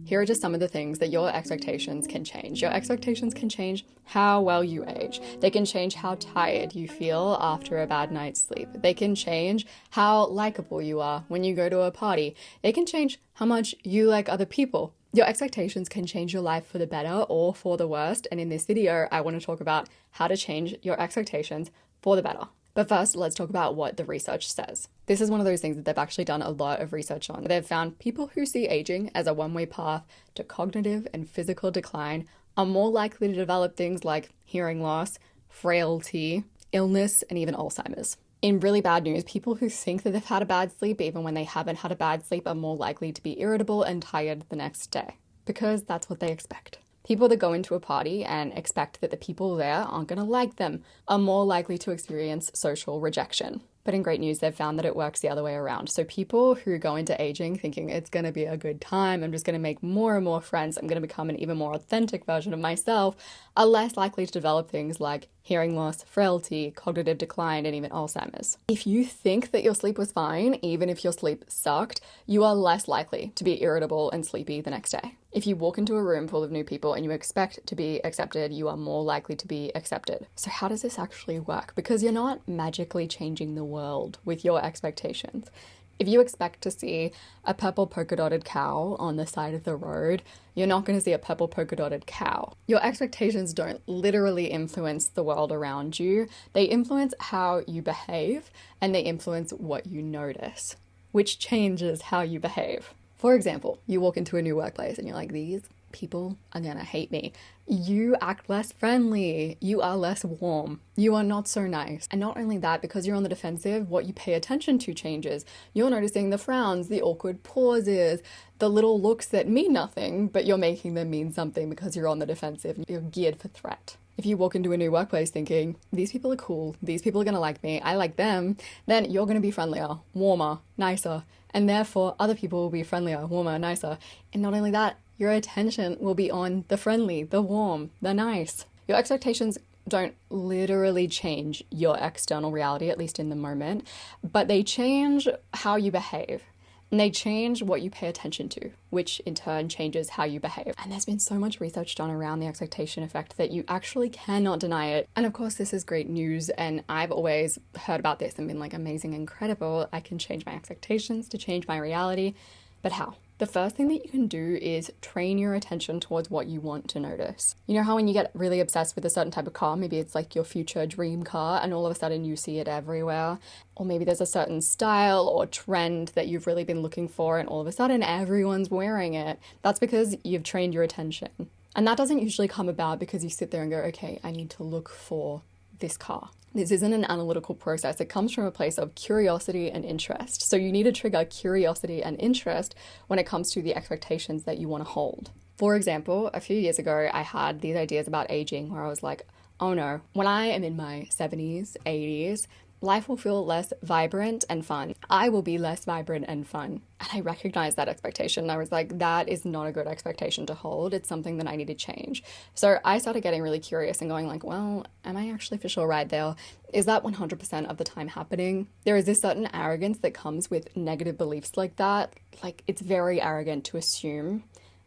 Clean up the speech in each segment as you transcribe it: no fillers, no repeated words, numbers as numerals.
Here are just some of the things that your expectations can change. Your expectations can change how well you age. They can change how tired you feel after a bad night's sleep. They can change how likable you are when you go to a party. They can change how much you like other people. Your expectations can change your life for the better or for the worst. And in this video, I want to talk about how to change your expectations for the better. But first, let's talk about what the research says. This is one of those things that they've actually done a lot of research on. They've found people who see aging as a one-way path to cognitive and physical decline are more likely to develop things like hearing loss, frailty, illness, and even Alzheimer's. In really bad news, people who think that they've had a bad sleep, even when they haven't had a bad sleep, are more likely to be irritable and tired the next day, because that's what they expect. People that go into a party and expect that the people there aren't going to like them are more likely to experience social rejection. But in great news, they've found that it works the other way around. So people who go into aging thinking it's going to be a good time, I'm just going to make more and more friends, I'm going to become an even more authentic version of myself, are less likely to develop things like hearing loss, frailty, cognitive decline, and even Alzheimer's. If you think that your sleep was fine, even if your sleep sucked, you are less likely to be irritable and sleepy the next day. If you walk into a room full of new people and you expect to be accepted, you are more likely to be accepted. So how does this actually work? Because you're not magically changing the world with your expectations. If you expect to see a purple polka dotted cow on the side of the road, you're not going to see a purple polka dotted cow. Your expectations don't literally influence the world around you. They influence how you behave and they influence what you notice, which changes how you behave. For example, you walk into a new workplace and you're like, these people are gonna hate me. You act less friendly. You are less warm. You are not so nice. And not only that, because you're on the defensive, what you pay attention to changes. You're noticing the frowns, the awkward pauses, the little looks that mean nothing, but you're making them mean something because you're on the defensive. You're geared for threat. If you walk into a new workplace thinking, these people are cool, these people are gonna like me, I like them, then you're gonna be friendlier, warmer, nicer, and therefore other people will be friendlier, warmer, nicer. And not only that, your attention will be on the friendly, the warm, the nice. Your expectations don't literally change your external reality, at least in the moment, but they change how you behave. And they change what you pay attention to, which in turn changes how you behave. And there's been so much research done around the expectation effect that you actually cannot deny it. And of course, this is great news. And I've always heard about this and been like, amazing, incredible. I can change my expectations to change my reality. But how? The first thing that you can do is train your attention towards what you want to notice. You know how when you get really obsessed with a certain type of car, maybe it's like your future dream car and all of a sudden you see it everywhere, or maybe there's a certain style or trend that you've really been looking for and all of a sudden everyone's wearing it. That's because you've trained your attention. And that doesn't usually come about because you sit there and go, okay, I need to look for this car. This isn't an analytical process. It comes from a place of curiosity and interest. So you need to trigger curiosity and interest when it comes to the expectations that you want to hold. For example, a few years ago, I had these ideas about aging where I was like, oh no, when I am in my 70s, 80s, life will feel less vibrant and fun. I will be less vibrant and fun. And I recognized that expectation. I was like, that is not a good expectation to hold. It's something that I need to change. So I started getting really curious and going like, well, am I actually for sure right there? Is that 100% of the time happening? There is this certain arrogance that comes with negative beliefs like that. Like, it's very arrogant to assume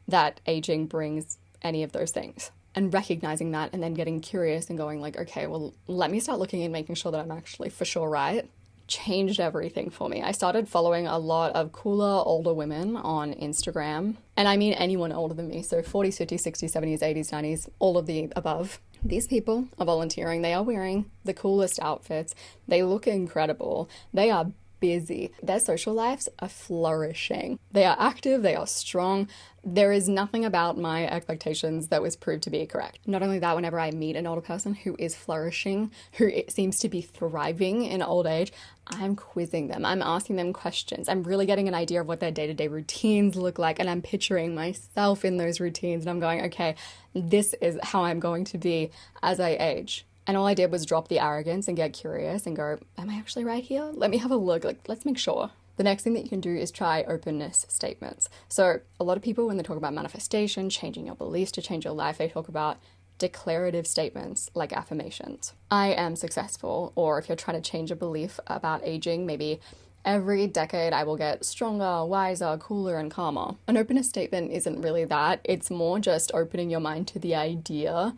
that aging brings any of those things. And recognizing that and then getting curious and going like, okay, well, let me start looking and making sure that I'm actually for sure right, changed everything for me. I started following a lot of cooler, older women on Instagram. And I mean anyone older than me. So 40s, 50s, 60s, 70s, 80s, 90s, all of the above. These people are volunteering. They are wearing the coolest outfits. They look incredible. They are busy. Their social lives are flourishing. They are active, they are strong. There is nothing about my expectations that was proved to be correct. Not only that, whenever I meet an older person who is flourishing, who seems to be thriving in old age, I'm quizzing them. I'm asking them questions. I'm really getting an idea of what their day-to-day routines look like, and I'm picturing myself in those routines, and I'm going, okay, this is how I'm going to be as I age. And all I did was drop the arrogance and get curious and go, am I actually right here? Let me have a look. Like, let's make sure. The next thing that you can do is try openness statements. So a lot of people, when they talk about manifestation, changing your beliefs to change your life, they talk about declarative statements like affirmations. I am successful. Or if you're trying to change a belief about aging, maybe Every decade I will get stronger, wiser, cooler, and calmer. An openness statement isn't really that. It's more just opening your mind to the idea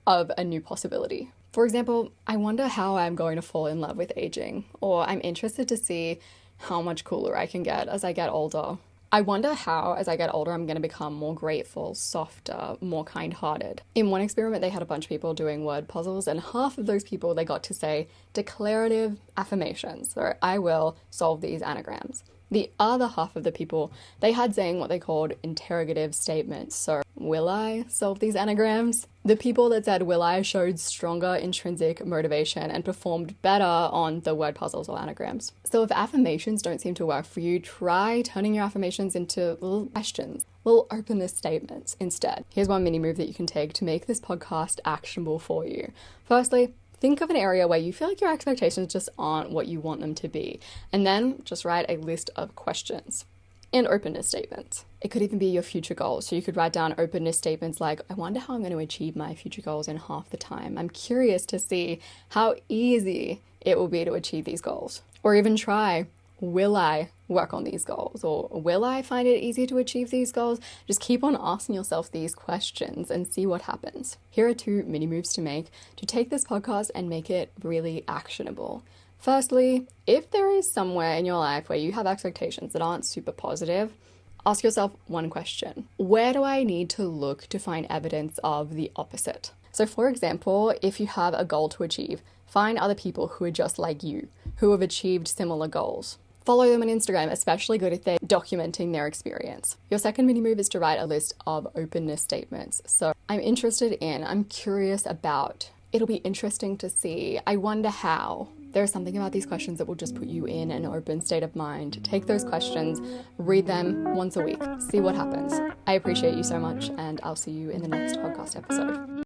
of a new possibility. For example, I wonder how I'm going to fall in love with aging, or I'm interested to see how much cooler I can get as I get older. I wonder how, as I get older, I'm going to become more grateful, softer, more kind-hearted. In one experiment, they had a bunch of people doing word puzzles, and half of those people, they got to say declarative affirmations. So, I will solve these anagrams. The other half of the people, they had saying what they called interrogative statements. So, will I solve these anagrams? The people that said will I showed stronger intrinsic motivation and performed better on the word puzzles or anagrams. So if affirmations don't seem to work for you, try turning your affirmations into little questions, little openness statements instead. Here's one mini move that you can take to make this podcast actionable for you. Firstly, think of an area where you feel like your expectations just aren't what you want them to be, and then just write a list of questions and openness statements. It could even be your future goals. So you could write down openness statements like, I wonder how I'm going to achieve my future goals in half the time. I'm curious to see how easy it will be to achieve these goals. Or even try, will I work on these goals? Or will I find it easy to achieve these goals? Just keep on asking yourself these questions and see what happens. Here are 2 mini moves to make to take this podcast and make it really actionable. Firstly, if there is somewhere in your life where you have expectations that aren't super positive, ask yourself one question. Where do I need to look to find evidence of the opposite? So for example, if you have a goal to achieve, find other people who are just like you, who have achieved similar goals. Follow them on Instagram, especially good if they're documenting their experience. Your second mini move is to write a list of openness statements. So I'm interested in, I'm curious about, it'll be interesting to see, I wonder how. There's something about these questions that will just put you in an open state of mind. Take those questions, read them once a week, see what happens. I appreciate you so much, and I'll see you in the next podcast episode.